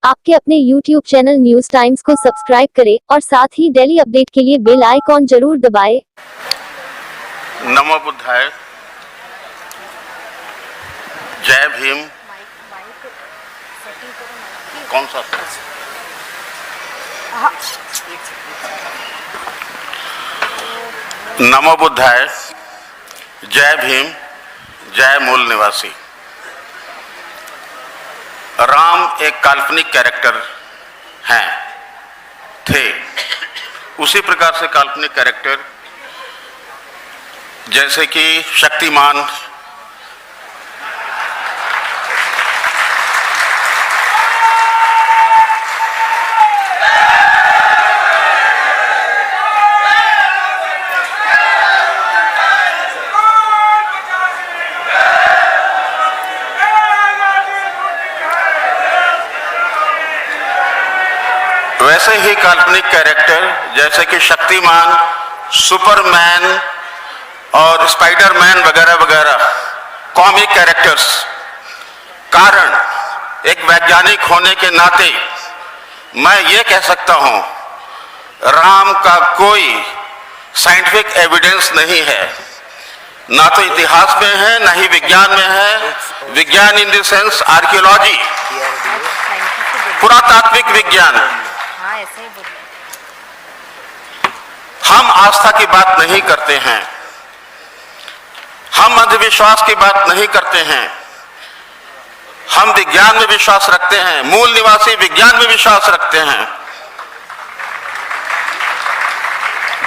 आपके अपने YouTube channel news times को सब्सक्राइब करें और साथ ही डेली अपडेट के लिए बेल आइकॉन जरूर दबाएं। नमो बुद्धाय। जय भीम। कौन सा? नमो बुद्धाय। जय भीम। जय मूल निवासी। राम एक काल्पनिक कैरेक्टर हैं, थे। उसी प्रकार से काल्पनिक कैरेक्टर जैसे कि शक्तिमान, वैसे ही काल्पनिक कैरेक्टर जैसे कि शक्तिमान, सुपरमैन और स्पाइडरमैन वगैरह वगैरह कॉमिक कैरेक्टर्स। कारण एक वैज्ञानिक होने के नाते मैं ये कह सकता हूं, राम का कोई साइंटिफिक एविडेंस नहीं है, ना तो इतिहास में है ना ही विज्ञान में है। विज्ञान इन द सेंस आर्कियोलॉजी, पुरातात्विक विज्ञान। हम आस्था की बात नहीं करते हैं, हम अंधविश्वास की बात नहीं करते हैं, हम विज्ञान में विश्वास रखते हैं। मूल निवासी विज्ञान में विश्वास रखते हैं।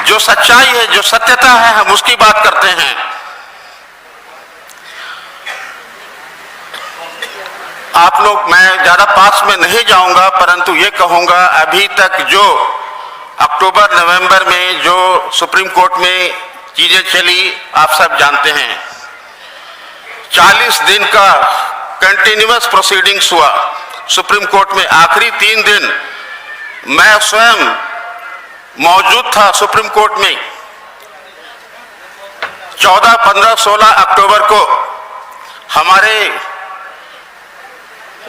जो सच्चाई है, जो सत्यता है, हम उसकी बात करते हैं। आप लोग, मैं ज्यादा पास में नहीं जाऊंगा, परंतु ये कहूंगा, अभी तक जो अक्टूबर नवंबर में जो सुप्रीम कोर्ट में चीजें चली आप सब जानते हैं। 40 दिन का कंटिन्यूअस प्रोसीडिंग्स हुआ सुप्रीम कोर्ट में। आखिरी 3 दिन मैं स्वयं मौजूद था सुप्रीम कोर्ट में। 14, 15, 16 अक्टूबर को हमारे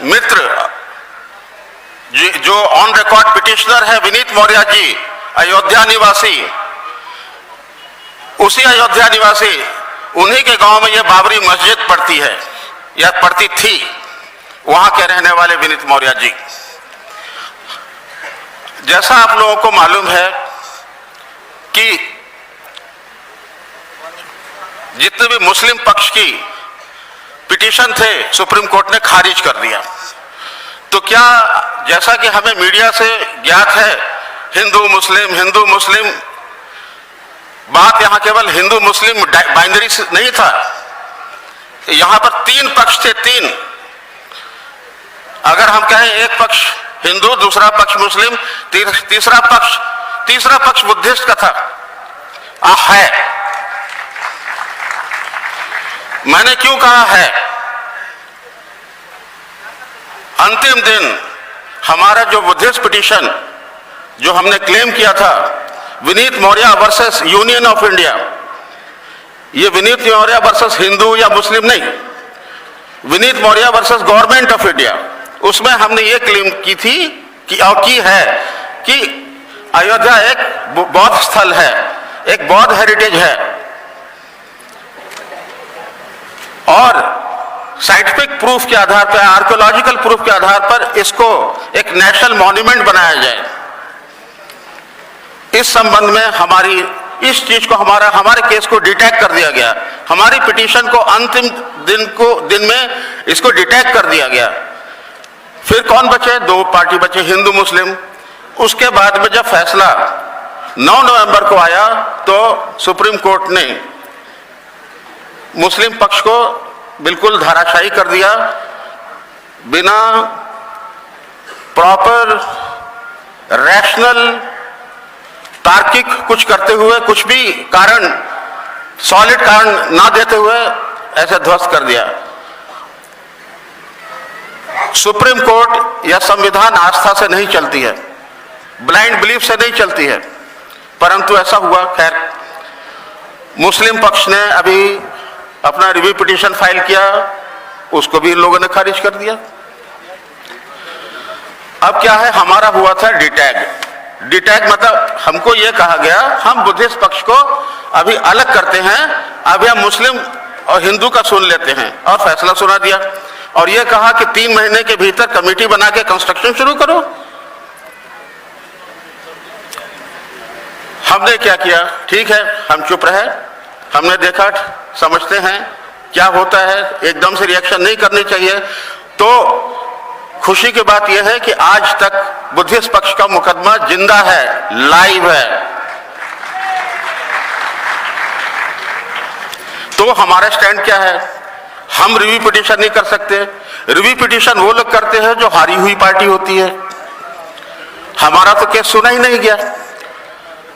मित्र जो ऑन रिकॉर्ड पिटिशनर है विनीत मौर्य जी, अयोध्या निवासी, उसी अयोध्या निवासी, उन्हीं के गांव में यह बाबरी मस्जिद पड़ती है या पड़ती थी, वहां के रहने वाले विनीत मौर्य जी। जैसा आप लोगों को मालूम है कि जितने भी मुस्लिम पक्ष की पिटीशन थे सुप्रीम कोर्ट ने खारिज कर दिया। तो क्या, जैसा कि हमें मीडिया से ज्ञात है, हिंदू मुस्लिम, बात यहां केवल हिंदू मुस्लिम बाइनरी नहीं था। यहां पर 3 पक्ष थे, 3। अगर हम कहें एक पक्ष हिंदू, दूसरा पक्ष मुस्लिम, तीसरा पक्ष बुद्धिस्ट का था। है। मैंने क्यों कहा है? अंतिम दिन हमारा जो बुद्धिस्ट पिटीशन जो हमने क्लेम किया था, Vineet Maurya versus union of India, ये विनीत मौर्य वर्सेस हिंदू या मुस्लिम नहीं, Vineet Maurya versus government of India, उसमें हमने ये क्लेम की थी की है कि अयोध्या एक बौद्ध स्थल है, एक बौद्ध हेरिटेज है, और साइंटिफिक प्रूफ के आधार पर, आर्कियोलॉजिकल प्रूफ के आधार पर इसको एक नेशनल मॉन्यूमेंट बनाया जाए। इस संबंध में हमारी इस चीज को, हमारे केस को डिटेक्ट कर दिया गया। हमारी पिटीशन को अंतिम दिन में इसको डिटेक्ट कर दिया गया। फिर कौन बचे? 2 पार्टी बचे, हिंदू मुस्लिम। उसके बाद में जब फैसला 9 नवंबर को आया तो सुप्रीम कोर्ट ने मुस्लिम पक्ष को बिल्कुल धाराशायी कर दिया, बिना प्रॉपर रैशनल तार्किक कुछ करते हुए, कुछ भी कारण, सॉलिड कारण ना देते हुए ऐसे ध्वस्त कर दिया। सुप्रीम कोर्ट या संविधान आस्था से नहीं चलती है, ब्लाइंड बिलीफ से नहीं चलती है, परंतु ऐसा हुआ। खैर, मुस्लिम पक्ष ने अभी अपना रिव्यू पिटीशन फाइल किया, उसको भी इन लोगों ने खारिज कर दिया। अब क्या है, हमारा हुआ था डिटैग। डिटैग मतलब हमको ये कहा गया, हम बुद्धिस्ट पक्ष को अभी अलग करते हैं, अभी हम मुस्लिम और हिंदू का सुन लेते हैं, और फैसला सुना दिया। और ये कहा कि 3 महीने के भीतर कमेटी बना के कंस्ट्रक्शन शुरू करो। हमने क्या किया, ठीक है, हम चुप रहे, हमने देखा, समझते हैं क्या होता है, एकदम से रिएक्शन नहीं करनी चाहिए। तो खुशी की बात यह है कि आज तक बुद्धिस्ट पक्ष का मुकदमा जिंदा है, लाइव है। तो हमारा स्टैंड क्या है, हम रिव्यू पिटीशन नहीं कर सकते। रिव्यू पिटीशन वो लोग करते हैं जो हारी हुई पार्टी होती है। हमारा तो केस सुना ही नहीं गया।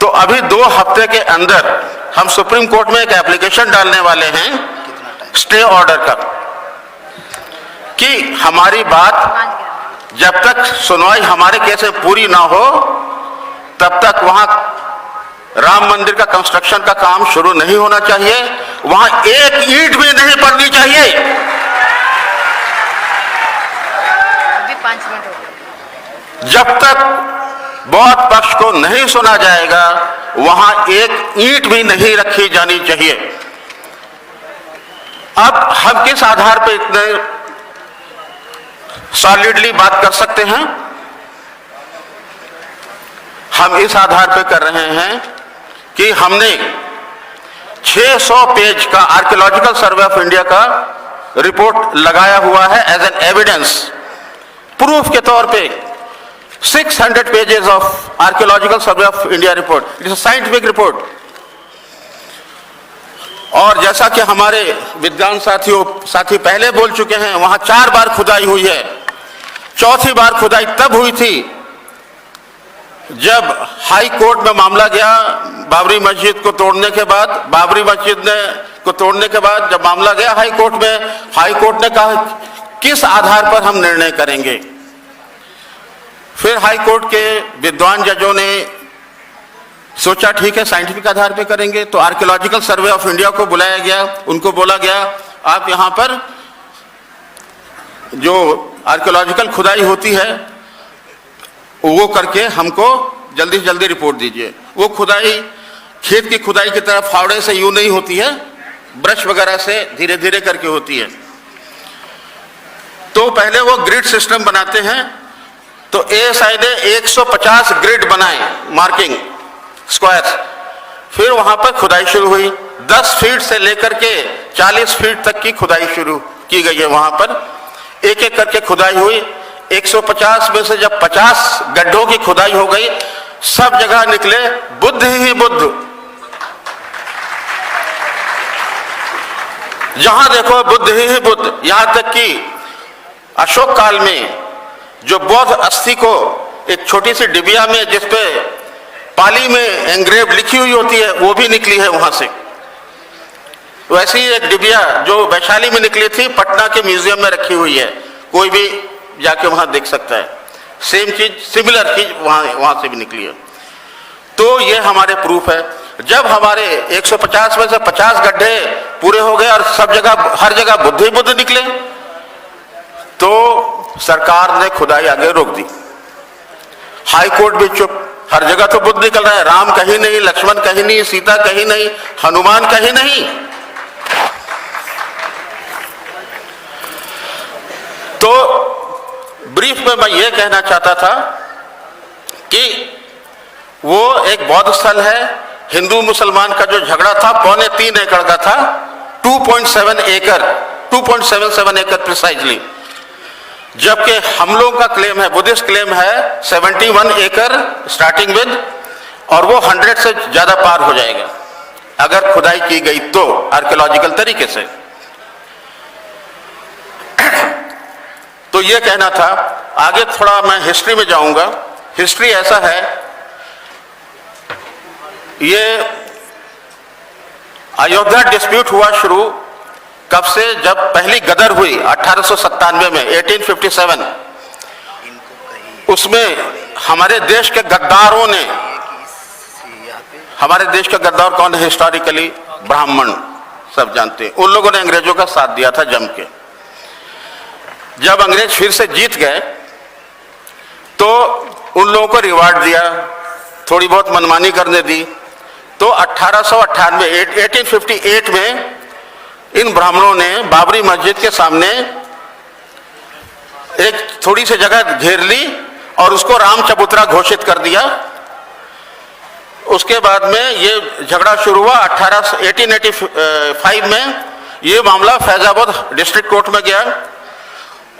तो अभी 2 हफ्ते के अंदर हम सुप्रीम कोर्ट में एक एप्लीकेशन डालने वाले हैं स्टे ऑर्डर का, कि हमारी बात जब तक सुनवाई हमारे केस में पूरी ना हो तब तक वहां राम मंदिर का कंस्ट्रक्शन का काम शुरू नहीं होना चाहिए, वहां एक ईंट भी नहीं पड़नी चाहिए। अभी 5 मिनट हो गए। जब तक बौद्ध पक्ष को नहीं सुना जाएगा वहां एक ईंट भी नहीं रखी जानी चाहिए। अब हम किस आधार पर इतने सॉलिडली बात कर सकते हैं? हम इस आधार पर कर रहे हैं कि हमने 600 पेज का आर्कियोलॉजिकल सर्वे ऑफ इंडिया का रिपोर्ट लगाया हुआ है एज एन एविडेंस, प्रूफ के तौर पे। 600 pages of archaeological survey of India report, it is a scientific report. और जैसा कि हमारे विद्वान साथी पहले बोल चुके हैं, वहां 4 बार खुदाई हुई है। चौथी बार खुदाई तब हुई थी जब हाई कोर्ट में मामला गया बाबरी मस्जिद को तोड़ने के बाद। बाबरी मस्जिद को तोड़ने के बाद जब मामला गया हाई कोर्ट में, हाई कोर्ट ने कहा किस आधार पर हम निर्णय करेंगे। फिर हाई कोर्ट के विद्वान जजों ने सोचा ठीक है साइंटिफिक आधार पर करेंगे। तो आर्कियोलॉजिकल सर्वे ऑफ इंडिया को बुलाया गया, उनको बोला गया आप यहां पर जो आर्कियोलॉजिकल खुदाई होती है वो करके हमको जल्दी से जल्दी रिपोर्ट दीजिए। वो खुदाई खेत की खुदाई की तरह फावड़े से यूं नहीं होती है, ब्रश वगैरह से धीरे धीरे करके होती है। तो पहले वो ग्रिड सिस्टम बनाते हैं। तो एएसआई ने 150 ग्रिड बनाए, मार्किंग स्क्वायर। फिर वहां पर खुदाई शुरू हुई। 10 फीट से लेकर के 40 फीट तक की खुदाई शुरू की गई है। वहां पर एक एक करके खुदाई हुई। 150 में से जब 50 गड्ढों की खुदाई हो गई, सब जगह निकले बुद्ध ही बुद्ध। जहां देखो बुद्ध ही बुद्ध। यहां तक कि अशोक काल में जो बौद्ध अस्थि को एक छोटी सी डिबिया में जिसपे पाली में एंग्रेव लिखी हुई होती है वो भी निकली है वहां से। वैसी ही एक डिबिया जो वैशाली में निकली थी पटना के म्यूजियम में रखी हुई है, कोई भी जाके वहां देख सकता है। सेम चीज, सिमिलर चीज वहां से भी निकली है। तो ये हमारे प्रूफ है। जब हमारे 150 में से 50 गड्ढे पूरे हो गए और सब जगह हर जगह बुद्ध ही बुद्ध निकले, तो सरकार ने खुदाई आगे रोक दी। हाई कोर्ट भी चुप, हर जगह तो बुद्ध निकल रहा है, राम कहीं नहीं, लक्ष्मण कहीं नहीं, सीता कहीं नहीं, हनुमान कहीं नहीं। तो ब्रीफ में मैं ये कहना चाहता था कि वो एक बौद्ध स्थल है। हिंदू मुसलमान का जो झगड़ा था 3.25 एकड़ का था, 2.7 एकड़, 2.77 एकड़ प्रिसाइजली। जबकि हम लोगों का क्लेम है, बुद्धिस्ट क्लेम है 71 एकड़ स्टार्टिंग विद, और वो 100 से ज्यादा पार हो जाएगा अगर खुदाई की गई तो आर्कियोलॉजिकल तरीके से। तो ये कहना था। आगे थोड़ा मैं हिस्ट्री में जाऊंगा। हिस्ट्री ऐसा है, ये अयोध्या डिस्प्यूट हुआ शुरू कब से, जब पहली गदर हुई 1897 में, 1857। उसमें हमारे देश के गद्दारों ने, हमारे देश के गद्दार कौन है हिस्टोरिकली? ब्राह्मण, सब जानते हैं। उन लोगों ने अंग्रेजों का साथ दिया था जम के। जब अंग्रेज फिर से जीत गए तो उन लोगों को रिवार्ड दिया, थोड़ी बहुत मनमानी करने दी। तो 1858 में इन ब्राह्मणों ने बाबरी मस्जिद के सामने एक थोड़ी सी जगह घेर ली और उसको राम चबूतरा घोषित कर दिया। उसके बाद में ये झगड़ा शुरू हुआ। 1885 में ये मामला फैजाबाद डिस्ट्रिक्ट कोर्ट में गया।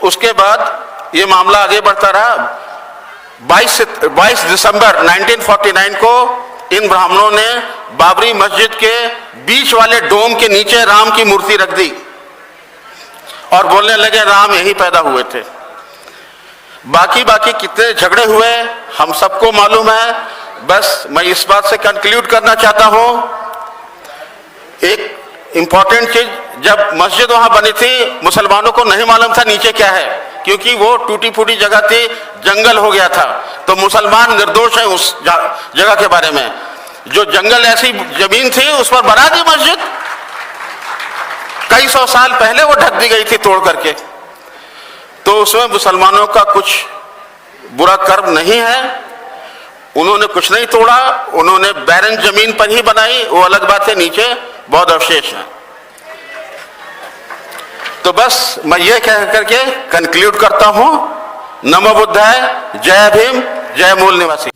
उसके बाद ये मामला आगे बढ़ता रहा। 22 दिसंबर 1949 को इन ब्राह्मणों ने बाबरी मस्जिद के बीच वाले डोम के नीचे राम की मूर्ति रख दी और बोलने लगे राम यही पैदा हुए थे। बाकी कितने झगड़े हुए हम सबको मालूम है। बस मैं इस बात से कंक्लूड करना चाहता हूं, एक इंपॉर्टेंट चीज, जब मस्जिद वहां बनी थी मुसलमानों को नहीं मालूम था नीचे क्या है, क्योंकि वो टूटी फूटी जगह थी, जंगल हो गया था। तो मुसलमान निर्दोष है उस जगह के बारे में। जो जंगल ऐसी जमीन थी उस पर बना दी मस्जिद, कई सौ साल पहले वो ढक दी गई थी तोड़ करके। तो उसमें मुसलमानों का कुछ बुरा कर्म नहीं है, उन्होंने कुछ नहीं तोड़ा, उन्होंने बैरन जमीन पर ही बनाई, वो अलग बात है, नीचे बहुत अवशेष हैं। तो बस मैं ये कह करके कंक्लूड करता हूं। नमो बुद्धाय, जय भीम, जय मूल निवासी।